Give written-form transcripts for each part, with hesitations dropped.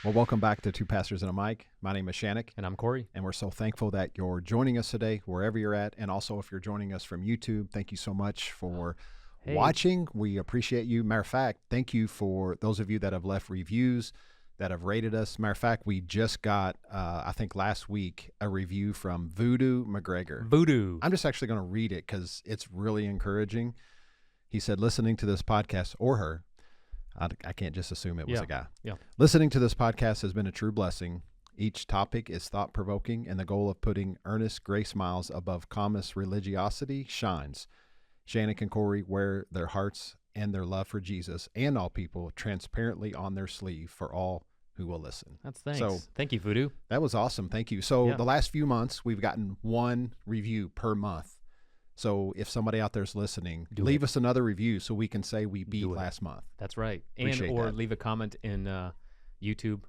Well, welcome back to Two Pastors and a Mic. My name is Shannick. And I'm Corey. And we're so thankful that you're joining us today, wherever you're at. And also, if you're joining us from YouTube, thank you so much for watching. We appreciate you. Matter of fact, thank you for those of you that have left reviews, that have rated us. Matter of fact, we just got, I think last week, a review from Voodoo McGregor. Voodoo. I'm just actually going to read it because it's really encouraging. He said, listening to this podcast, or her, I can't just assume it was a guy. Yeah. Listening to this podcast has been a true blessing. Each topic is thought-provoking, and the goal of putting earnest grace miles above common religiosity shines. Shannick and Corey wear their hearts and their love for Jesus and all people transparently on their sleeve for all who will listen. That's thanks. So, thank you, Voodoo. That was awesome. Thank you. So the last few months, we've gotten one review per month. So if somebody out there is listening, leave us another review so we can say we beat last month. That's right. Appreciate or that. leave a comment in YouTube,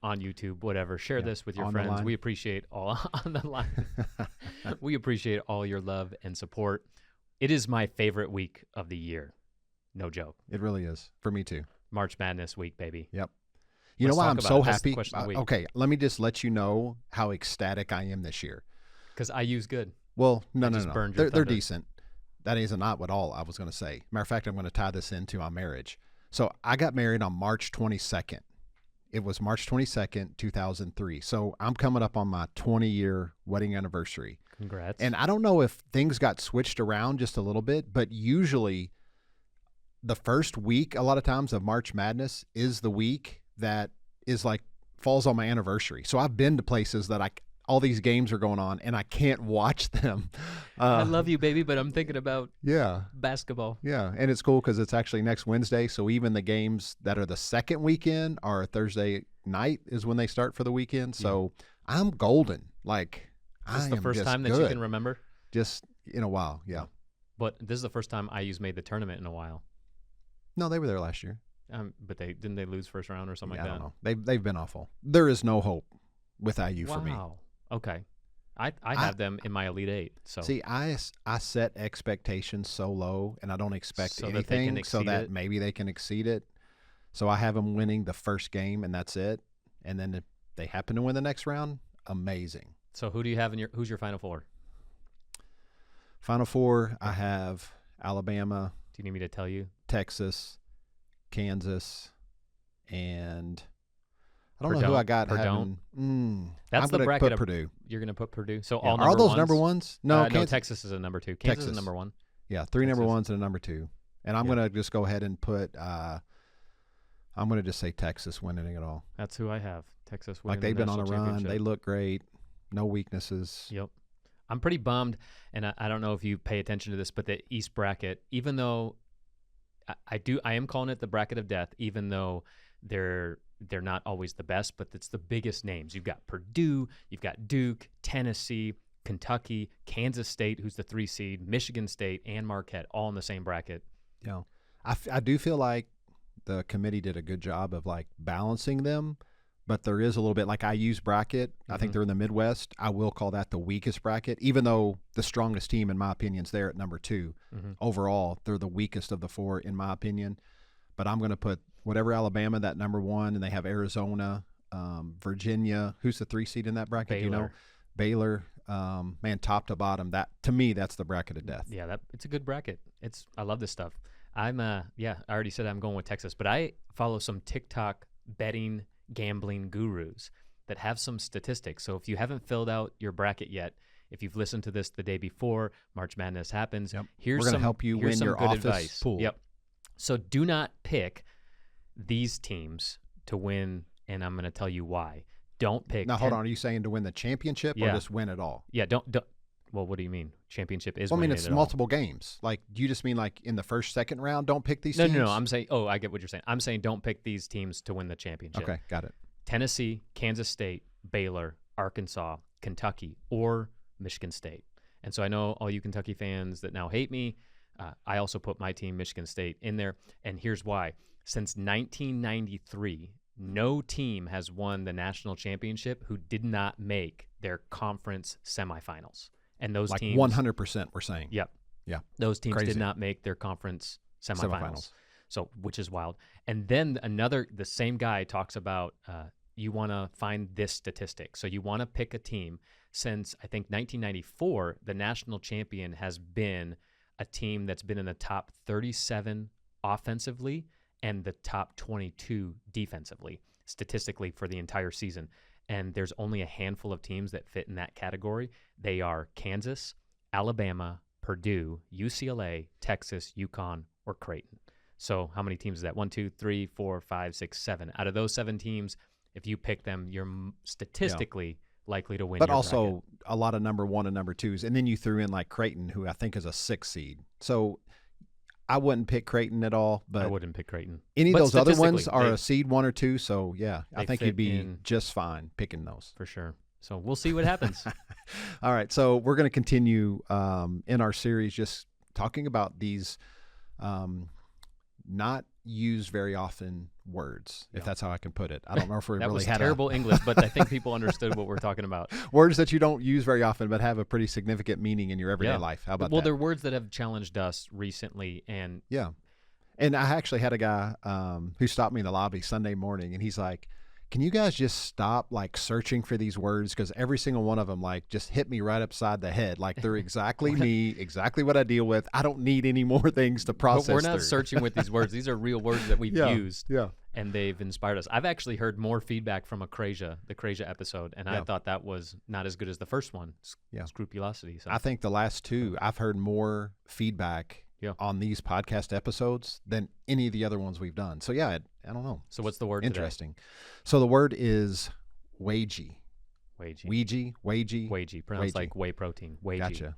on YouTube, whatever. Share this with your friends. We appreciate all on the line. We appreciate all your love and support. It is my favorite week of the year. No joke. It really is. For me too. March Madness week, baby. Yep. You know why I'm so happy? Okay, let me just let you know how ecstatic I am this year. Because IU's good. Well, no. They're decent. That is not what all I was going to say. Matter of fact, I'm going to tie this into my marriage. So I got married on March 22nd. It was March 22nd, 2003. So I'm coming up on my 20-year wedding anniversary. Congrats. And I don't know if things got switched around just a little bit, but usually the first week, a lot of times, of March Madness is the week that is like falls on my anniversary. So I've been to places that all these games are going on and I can't watch them. I love you, baby, but I'm thinking about basketball. Yeah, and it's cool because it's actually next Wednesday. So even the games that are the second weekend are Thursday night is when they start for the weekend. So I'm golden. Like, this is the first time that you can remember? Just in a while, yeah. But this is the first time IU's made the tournament in a while. No, they were there last year. But didn't they lose first round or something like that? I don't know. They've been awful. There is no hope with IU for me. Wow. Okay. I have them in my Elite Eight. So see, I set expectations so low, and I don't expect anything, so that maybe they can exceed it. So I have them winning the first game, and that's it. And then if they happen to win the next round, amazing. So who do you have who's your Final Four? Final Four, I have Alabama. Do you need me to tell you? Texas, Kansas, and I don't know who I got. That's the bracket. Put Purdue. You're going to put Purdue. So are those number ones? No, no. Texas is a number 2. Kansas is number 1. Yeah, 3 number 1s and a number 2. And I'm going to just go ahead and put. I'm going to just say Texas winning it all. That's who I have. Texas winning. Like they've been on a run. They look great. No weaknesses. Yep. I'm pretty bummed, and I don't know if you pay attention to this, but the East bracket, even though I am calling it the bracket of death, even though they're not always the best, but it's the biggest names. You've got Purdue, you've got Duke, Tennessee, Kentucky, Kansas State, who's the 3 seed, Michigan State, and Marquette, all in the same bracket. Yeah, I do feel like the committee did a good job of like balancing them, but there is a little bit like IU's bracket. I think they're in the Midwest. I will call that the weakest bracket, even though the strongest team, in my opinion, is there at number 2. Overall, they're the weakest of the 4, in my opinion. But I'm going to put whatever Alabama, that number 1, and they have Arizona, Virginia. Who's the 3 seed in that bracket? Baylor. Do you know? Baylor. Man, top to bottom. That to me, that's the bracket of death. Yeah, it's a good bracket. I love this stuff. I already said I'm going with Texas, but I follow some TikTok betting gambling gurus that have some statistics. So if you haven't filled out your bracket yet, if you've listened to this the day before March Madness happens, we're going to help you win your office advice. pool. Yep. So do not pick these teams to win, and I'm going to tell you why. Don't pick. Now, hold on. Are you saying to win the championship or just win it all? Yeah, don't. Well, what do you mean? Championship is. Well, I mean, winning it's it multiple games. Like, do you just mean like in the first, second round? Don't pick these teams. No. I'm saying. Oh, I get what you're saying. I'm saying don't pick these teams to win the championship. Okay, got it. Tennessee, Kansas State, Baylor, Arkansas, Kentucky, or Michigan State. And so I know all you Kentucky fans that now hate me. I also put my team, Michigan State, in there. And here's why. Since 1993, no team has won the national championship who did not make their conference semifinals. And those teams, 100%, we're saying. Yep. Yeah. Those teams did not make their conference semifinals. So, which is wild. And then the same guy talks about you want to find this statistic. So you want to pick a team. Since I think 1994, the national champion has been a team that's been in the top 37 offensively and the top 22 defensively, statistically for the entire season. And there's only a handful of teams that fit in that category. They are Kansas, Alabama, Purdue, UCLA, Texas, UConn, or Creighton. So how many teams is that? 1, 2, 3, 4, 5, 6, 7. Out of those 7 teams, if you pick them, you're statistically likely to win. But your also bracket. a lot of number 1 and number 2s. And then you threw in like Creighton, who I think is a 6 seed. So I wouldn't pick Creighton at all. But I wouldn't pick Creighton. Any of But those other ones statistically, are a seed 1 or 2. So, yeah, I they think fit you'd be in. just fine picking those. For sure. So we'll see what happens. All right. So we're going to continue in our series just talking about these not used very often words, if that's how I can put it. I don't know if we That really was had terrible English, but I think people understood what we're talking about. words that you don't use very often but have a pretty significant meaning in your everyday life. How about Well, that? they're words that have challenged us recently, and Yeah. And I actually had a guy who stopped me in the lobby Sunday morning, and he's like, can you guys just stop like searching for these words? Because every single one of them like just hit me right upside the head. Like they're exactly me, exactly what I deal with. I don't need any more things to process. But we're not through. searching with these words. These are real words that we've used. Yeah. And they've inspired us. I've actually heard more feedback from the Krasia episode, and I thought that was not as good as the first one, Scrupulosity. So. I think the last 2, I've heard more feedback on these podcast episodes than any of the other ones we've done. So, I don't know. So what's the word Interesting. So the word is Weiji. Weiji. Pronounced Weiji. like whey protein. Weiji. Gotcha.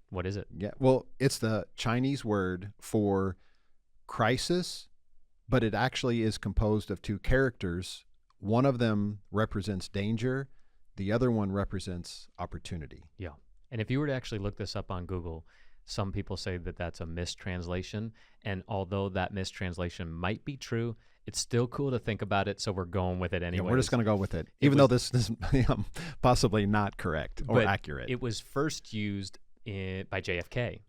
What is it? Yeah. Well, it's the Chinese word for crisis, but it actually is composed of 2 characters. One of them represents danger. The other one represents opportunity. Yeah. And if you were to actually look this up on Google, some people say that that's a mistranslation. And although that mistranslation might be true, it's still cool to think about it. So we're going with it anyway. We're just going to go with it, even though this is possibly not correct or accurate. It was first used by JFK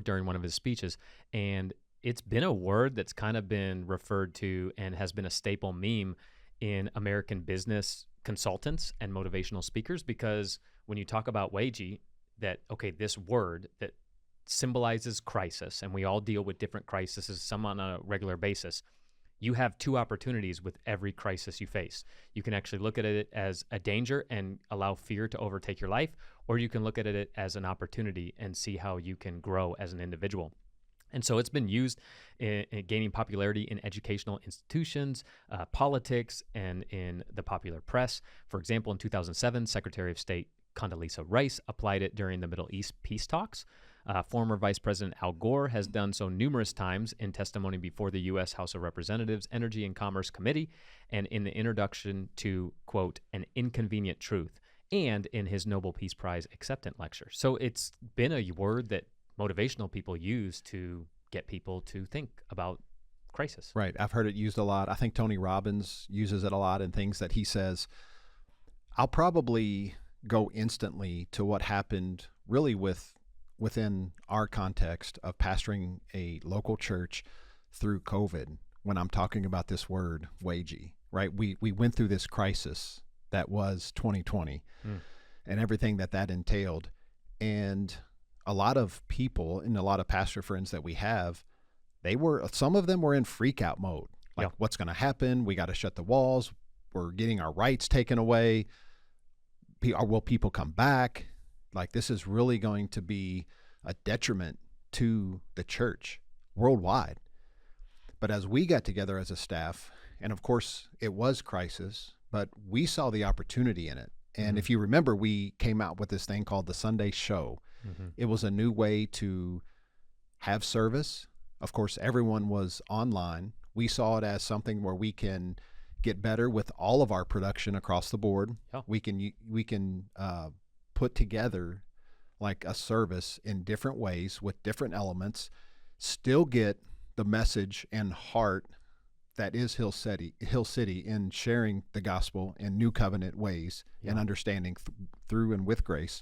during one of his speeches. And it's been a word that's kind of been referred to and has been a staple meme in American business consultants and motivational speakers, because when you talk about Weiji, this word that symbolizes crisis, and we all deal with different crises, some on a regular basis. You have 2 opportunities with every crisis you face. You can actually look at it as a danger and allow fear to overtake your life, or you can look at it as an opportunity and see how you can grow as an individual. And so it's been used in gaining popularity in educational institutions, politics, and in the popular press. For example, in 2007, Secretary of State Condoleezza Rice applied it during the Middle East peace talks. Former Vice President Al Gore has done so numerous times in testimony before the U.S. House of Representatives Energy and Commerce Committee, and in the introduction to, quote, An Inconvenient Truth, and in his Nobel Peace Prize acceptance lecture. So it's been a word that motivational people use to get people to think about crisis. Right. I've heard it used a lot. I think Tony Robbins uses it a lot in things that he says. I'll probably go instantly to what happened really within our context of pastoring a local church through COVID when I'm talking about this word Weiji, right? We went through this crisis that was 2020 and everything that entailed. And a lot of people and a lot of pastor friends that we have, some of them were in freak out mode. Like, what's going to happen? We got to shut the walls. We're getting our rights taken away. Will people come back? Like, this is really going to be a detriment to the church worldwide. But as we got together as a staff, and of course it was crisis, but we saw the opportunity in it. And if you remember, we came out with this thing called the Sunday Show. It was a new way to have service. Of course, everyone was online. We saw it as something where we can get better with all of our production across the board. We can put together like a service in different ways with different elements, still get the message and heart that is Hill City in sharing the gospel in new covenant ways and understanding through and with grace.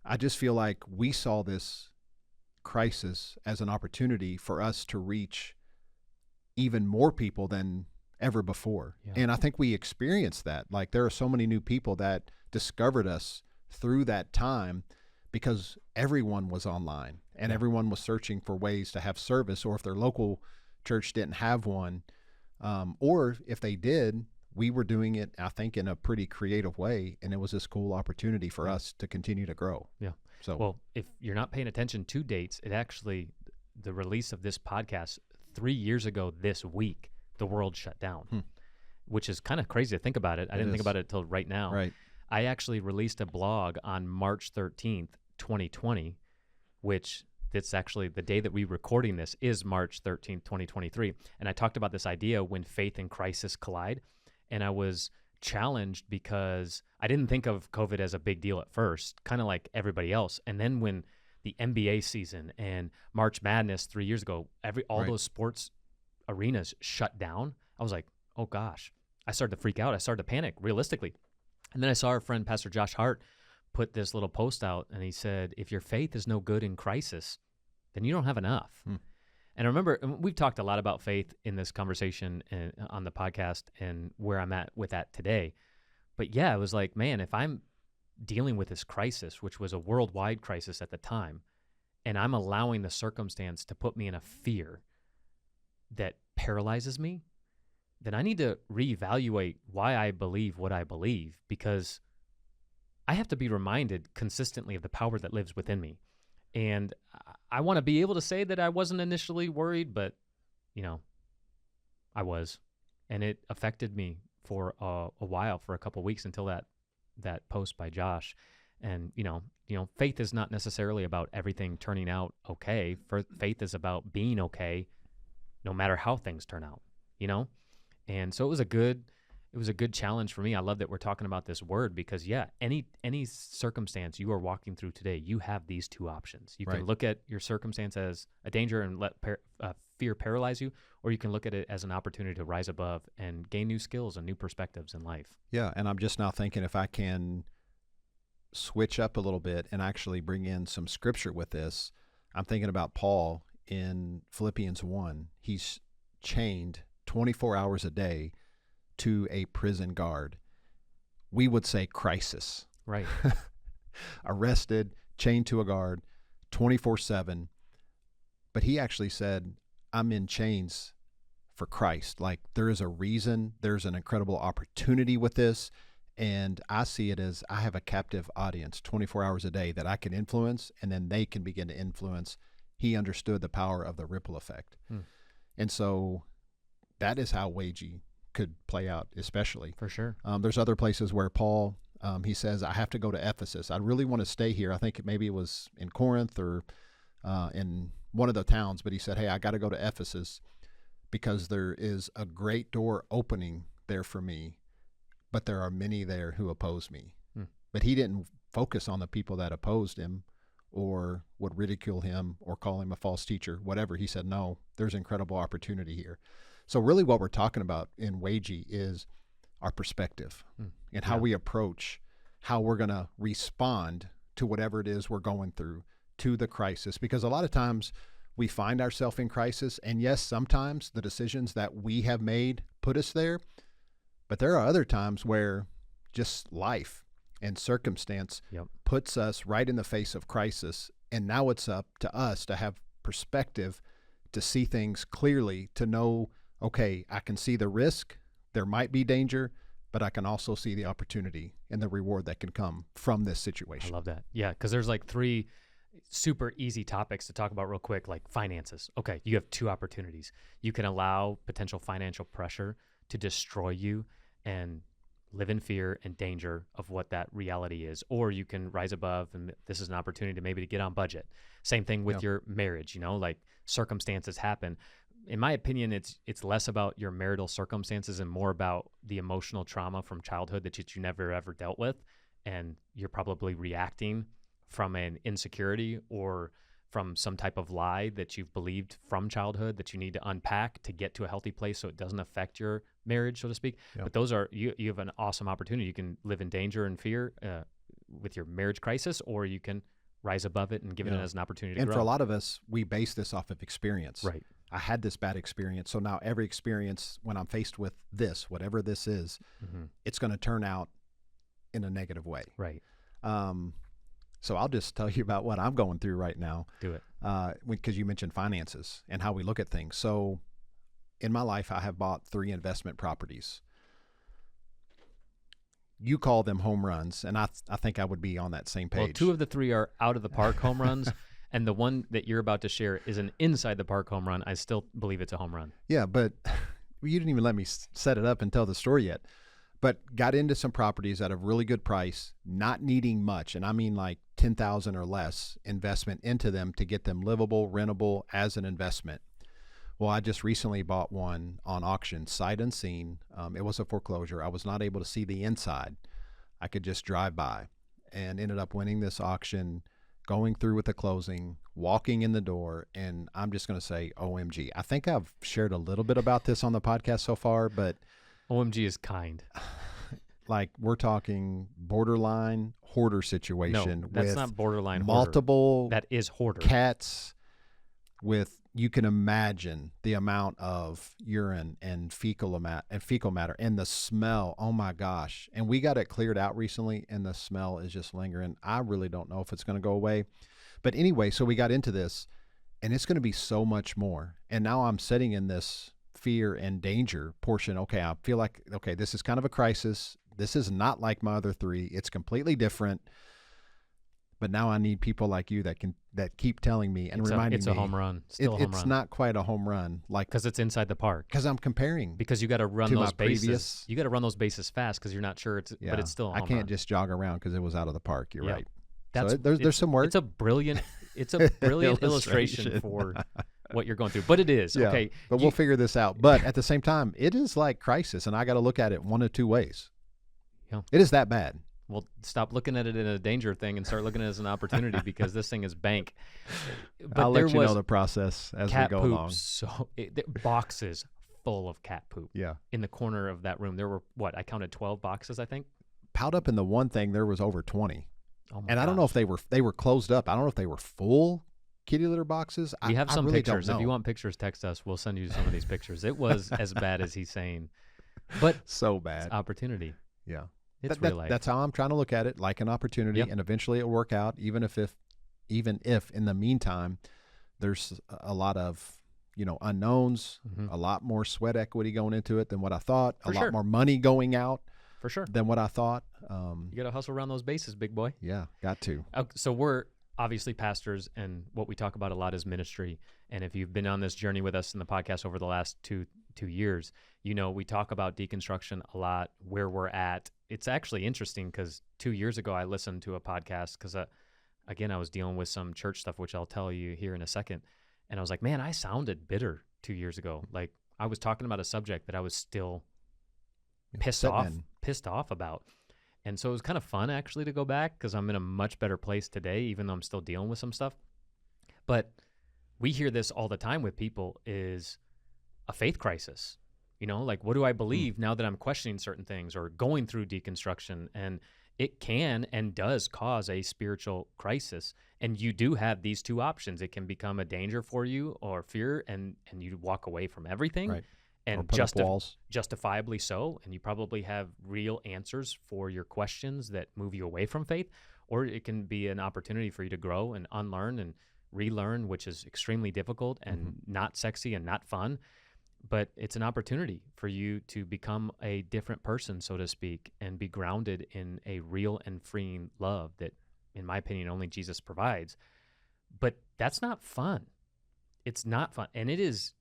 I just feel like we saw this crisis as an opportunity for us to reach even more people than ever before. Yeah. And I think we experienced that. Like, there are so many new people that discovered us through that time because everyone was online and everyone was searching for ways to have service, or if their local church didn't have one, or if they did, we were doing it, I think, in a pretty creative way, and it was this cool opportunity for us to continue to grow. Yeah. So, well, if you're not paying attention to dates, it actually, the release of this podcast 3 years ago this week, the world shut down, which is kind of crazy to think about it. I didn't think about it until right now. Right. I actually released a blog on March 13th, 2020, which it's actually the day that we're recording this is March 13th, 2023. And I talked about this idea when faith and crisis collide. And I was challenged because I didn't think of COVID as a big deal at first, kind of like everybody else. And then when the NBA season and March Madness 3 years ago, all those sports arenas shut down, I was like, oh gosh. I started to freak out. I started to panic, realistically. And then I saw our friend Pastor Josh Hart put this little post out, and he said, if your faith is no good in crisis, then you don't have enough. And I remember, we've talked a lot about faith in this conversation and on the podcast and where I'm at with that today. But yeah, it was like, man, if I'm dealing with this crisis, which was a worldwide crisis at the time, and I'm allowing the circumstance to put me in a fear that paralyzes me, then I need to reevaluate why I believe what I believe, because I have to be reminded consistently of the power that lives within me. And I want to be able to say that I wasn't initially worried, but, I was. And it affected me for a while, for a couple of weeks, until that post by Josh. And, faith is not necessarily about everything turning out okay. Faith is about being okay no matter how things turn out, And so it was a good challenge for me. I love that we're talking about this word because, any circumstance you are walking through today, you have these two options. You can look at your circumstance as a danger and let fear paralyze you, or you can look at it as an opportunity to rise above and gain new skills and new perspectives in life. Yeah, and I'm just now thinking if I can switch up a little bit and actually bring in some scripture with this. I'm thinking about Paul in Philippians 1. He's chained 24 hours a day to a prison guard. We would say crisis. Right. Arrested, chained to a guard, 24/7. But he actually said, I'm in chains for Christ. Like, there is a reason, there's an incredible opportunity with this. And I see it as I have a captive audience 24 hours a day that I can influence, and then they can begin to influence. He understood the power of the ripple effect. And so that is how Weiji could play out, especially. For sure. There's other places where Paul, he says, I have to go to Ephesus. I really want to stay here. I think maybe it was in Corinth or in one of the towns, but he said, hey, I got to go to Ephesus because there is a great door opening there for me, but there are many there who oppose me. But he didn't focus on the people that opposed him or would ridicule him or call him a false teacher, whatever. He said, no, there's incredible opportunity here. So really what we're talking about in Weiji is our perspective and how we approach, how we're going to respond to whatever it is we're going through, to the crisis. Because a lot of times we find ourselves in crisis, and yes, sometimes the decisions that we have made put us there, but there are other times where just life and circumstance puts us right in the face of crisis, and now it's up to us to have perspective, to see things clearly, to know, okay, I can see the risk, there might be danger, but I can also see the opportunity and the reward that can come from this situation. I love that. Yeah, because there's like 3 super easy topics to talk about real quick, like finances. Okay, you have 2 opportunities. You can allow potential financial pressure to destroy you and live in fear and danger of what that reality is, or you can rise above, and this is an opportunity to maybe to get on budget. Same thing with your marriage, like circumstances happen. In my opinion, it's less about your marital circumstances and more about the emotional trauma from childhood that you never ever dealt with, and you're probably reacting from an insecurity or from some type of lie that you've believed from childhood that you need to unpack to get to a healthy place so it doesn't affect your marriage, so to speak. But those are, you have an awesome opportunity. You can live in danger and fear with your marriage crisis, or you can rise above it and give it as an opportunity to and grow. for a lot of us, we base this off of experience. Right. I had this bad experience, so now every experience, when I'm faced with this, whatever this is, it's going to turn out in a negative way. Right. So I'll just tell you about what I'm going through right now. Do it. Because you mentioned finances and how we look at things. So in my life, I have bought 3 investment properties. You call them home runs, and I think I would be on that same page. Well, 2 of the 3 are out of the park home runs, and the one that you're about to share is an inside the park home run. I still believe it's a home run. Yeah, but you didn't even let me set it up and tell the story yet. But got into some properties at a really good price, not needing much, and I mean like $10,000 or less investment into them to get them livable, rentable as an investment. Well, I just recently bought one on auction, sight unseen. It was a foreclosure. I was not able to see the inside. I could just drive by, and ended up winning this auction, going through with the closing, walking in the door, and I'm just going to say OMG. I think I've shared a little bit about this on the podcast so far, but OMG is kind. Like, we're talking borderline hoarder situation. No, that's with not borderline multiple hoarder. That is hoarder. Cats with, you can imagine the amount of urine and fecal matter and the smell. Oh my gosh. And we got it cleared out recently, and the smell is just lingering. I really don't know if it's going to go away. But anyway, so we got into this, and it's going to be so much more. And now I'm sitting in this fear and danger portion. Okay, I feel like, okay, this is kind of a crisis. This is not like my other 3. It's completely different. But now I need people like you that keep telling me and reminding me. It's a home run. Still a home run. It's not quite a home run, like, because it's inside the park. Because I'm comparing. Because you got to run to those my bases. previous- You got to run those bases fast because you're not sure but it's still a home I can't run. just jog around because it was out of the park. You're right. That's, so there's some work. It's a brilliant illustration for what you're going through. But it is. Yeah, okay. But we'll figure this out. But at the same time, it is like crisis, and I got to look at it one of 2 ways. Yeah. It is that bad. Well, stop looking at it in a danger thing and start looking at it as an opportunity because this thing is bank. But I'll let you know the process as we go along. So boxes full of cat poop. Yeah. In the corner of that room, there were I counted 12 boxes, I think. Piled up in the one thing, there was over 20. Oh my and I don't know if they were closed up. I don't know if they were full kitty litter boxes. We have some really pictures. Don't know. If you want pictures, text us. We'll send you some of these pictures. It was as bad as he's saying, but so bad. It's opportunity. Yeah. It's real life. That's how I'm trying to look at it, like an opportunity, and eventually it'll work out. Even if in the meantime, there's a lot of unknowns, a lot more sweat equity going into it than what I thought, a lot more money going out for sure than what I thought. You got to hustle around those bases, big boy. Yeah, got to. So we're obviously pastors, and what we talk about a lot is ministry. And if you've been on this journey with us in the podcast over the last two years, we talk about deconstruction a lot, where we're at. It's actually interesting because 2 years ago I listened to a podcast because, again, I was dealing with some church stuff, which I'll tell you here in a second. And I was like, man, I sounded bitter 2 years ago. Like, I was talking about a subject that I was still pissed off about. And so it was kind of fun actually to go back because I'm in a much better place today, even though I'm still dealing with some stuff. But we hear this all the time with people is a faith crisis. Like, what do I believe now that I'm questioning certain things or going through deconstruction? And it can and does cause a spiritual crisis. And you do have these 2 options. It can become a danger for you or fear, and you walk away from everything. Right. And justifiably so. And you probably have real answers for your questions that move you away from faith. Or it can be an opportunity for you to grow and unlearn and relearn, which is extremely difficult and not sexy and not fun. But it's an opportunity for you to become a different person, so to speak, and be grounded in a real and freeing love that, in my opinion, only Jesus provides. But that's not fun. It's not fun. And it is,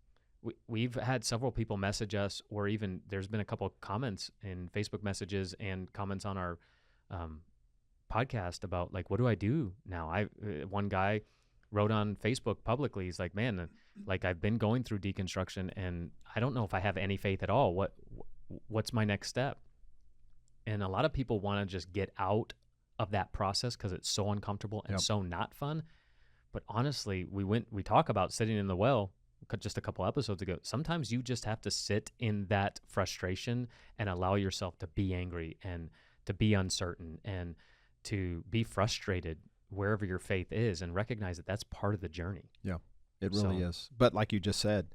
we've had several people message us, or even there's been a couple of comments in Facebook messages and comments on our podcast about, like, what do I do now? One guy wrote on Facebook publicly, he's like, man, like, I've been going through deconstruction and I don't know if I have any faith at all. What's my next step? And a lot of people want to just get out of that process because it's so uncomfortable and so not fun. But honestly, we talk about sitting in the well just a couple episodes ago. Sometimes you just have to sit in that frustration and allow yourself to be angry and to be uncertain and to be frustrated wherever your faith is, and recognize that that's part of the journey. Yeah, it really So- is. But like you just said,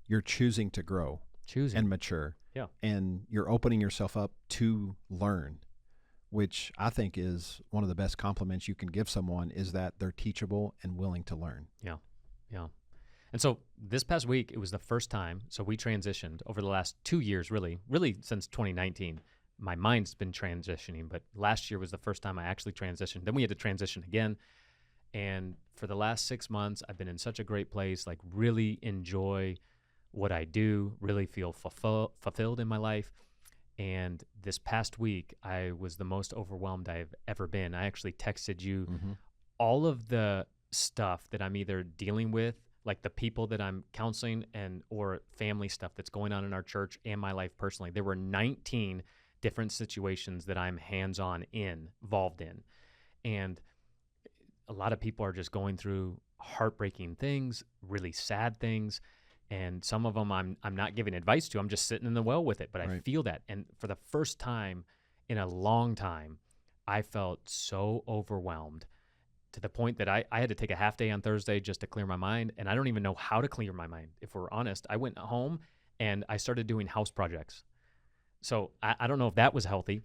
you're choosing to grow Choosing. and mature. Yeah. And you're opening yourself up to learn, which I think is one of the best compliments you can give someone, is that they're teachable and willing to learn. Yeah. And so this past week, it was the first time. So we transitioned over the last 2 years, really since 2019. My mind's been transitioning, but last year was the first time I actually transitioned. Then we had to transition again. And for the last 6 months, I've been in such a great place, like really enjoy what I do, really feel fulfilled in my life. And this past week, I was the most overwhelmed I've ever been. I actually texted you all of the stuff that I'm either dealing with, like the people that I'm counseling, and or family stuff that's going on in our church and my life personally. There were 19 different situations that I'm hands-on involved in. And a lot of people are just going through heartbreaking things, really sad things. And some of them I'm not giving advice to. I'm just sitting in the well with it. But I Right. feel that. And for the first time in a long time, I felt so overwhelmed, to the point that I had to take a half day on Thursday just to clear my mind. And I don't even know how to clear my mind, if we're honest. I went home and I started doing house projects. So I don't know if that was healthy,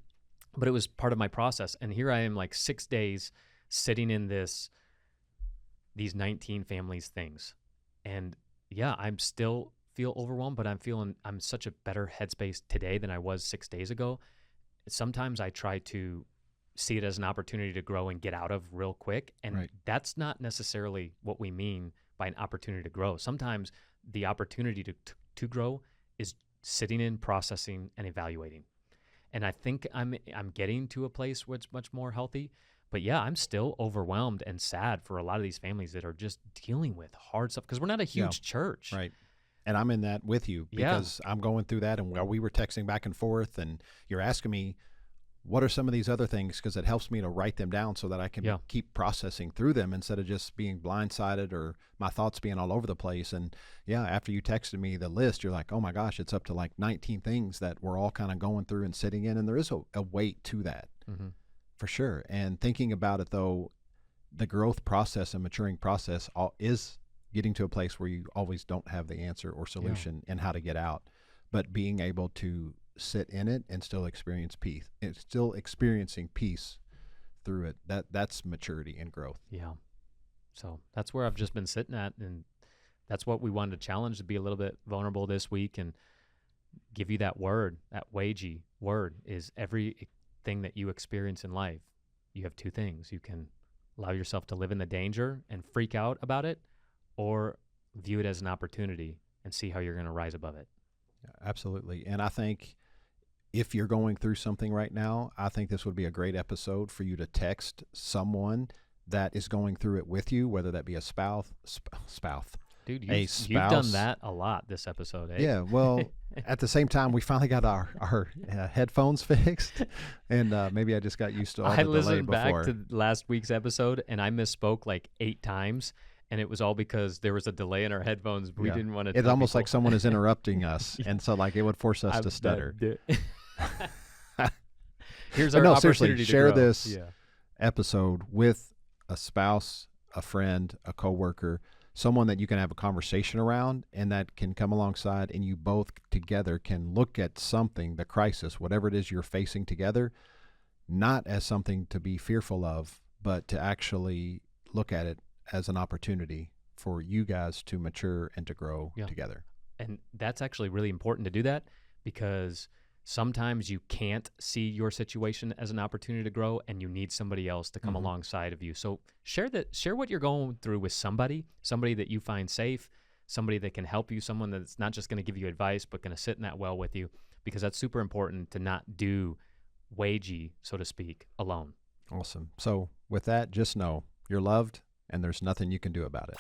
but it was part of my process. And here I am, like 6 days sitting in these 19 families things. And yeah, I'm still feel overwhelmed, but I'm such a better headspace today than I was 6 days ago. Sometimes I try to see it as an opportunity to grow and get out of real quick. And Right. that's not necessarily what we mean by an opportunity to grow. Sometimes the opportunity to grow is sitting in, processing, and evaluating. And I think I'm getting to a place where it's much more healthy. But yeah, I'm still overwhelmed and sad for a lot of these families that are just dealing with hard stuff, because we're not a huge church. Right. And I'm in that with you, Yeah. because I'm going through that, and we were texting back and forth, and you're asking me, what are some of these other things? Because it helps me to write them down so that I can Yeah. keep processing through them instead of just being blindsided or my thoughts being all over the place. And yeah, after you texted me the list, you're like, oh my gosh, it's up to like 19 things that we're all kind of going through and sitting in. And there is a weight to that Mm-hmm. for sure. And thinking about it though, the growth process and maturing process is getting to a place where you always don't have the answer or solution and how to get out, but being able to sit in it and still experience peace. It's still experiencing peace through it. That's maturity and growth. Yeah. So that's where I've just been sitting at, and that's what we wanted to challenge, to be a little bit vulnerable this week and give you that word, that Weiji word, is everything that you experience in life. You have two things. You can allow yourself to live in the danger and freak out about it, or view it as an opportunity and see how you're going to rise above it. Yeah, absolutely. And I think if you're going through something right now, I think this would be a great episode for you to text someone that is going through it with you, whether that be a spouse. Dude, A you've done spouse. that a lot this episode, eh? Yeah, well, at the same time, we finally got our headphones fixed, and maybe I just got used to all the I delay listened before. back to last week's episode, and I misspoke like 8 times, and it was all because there was a delay in our headphones. We Yeah. didn't want to. It's almost like someone is interrupting us, and so like it would force us to stutter. Here's But our no, seriously, opportunity to share grow. this Yeah. episode with a spouse, a friend, a coworker, someone that you can have a conversation around and that can come alongside, and you both together can look at something, the crisis, whatever it is you're facing together, not as something to be fearful of, but to actually look at it as an opportunity for you guys to mature and to grow Yeah. together. And that's actually really important to do that, because sometimes you can't see your situation as an opportunity to grow, and you need somebody else to come alongside of you. So share what you're going through with somebody that you find safe, somebody that can help you, someone that's not just going to give you advice, but going to sit in that well with you, because that's super important to not do Weiji, so to speak, alone. Awesome. So with that, just know you're loved and there's nothing you can do about it.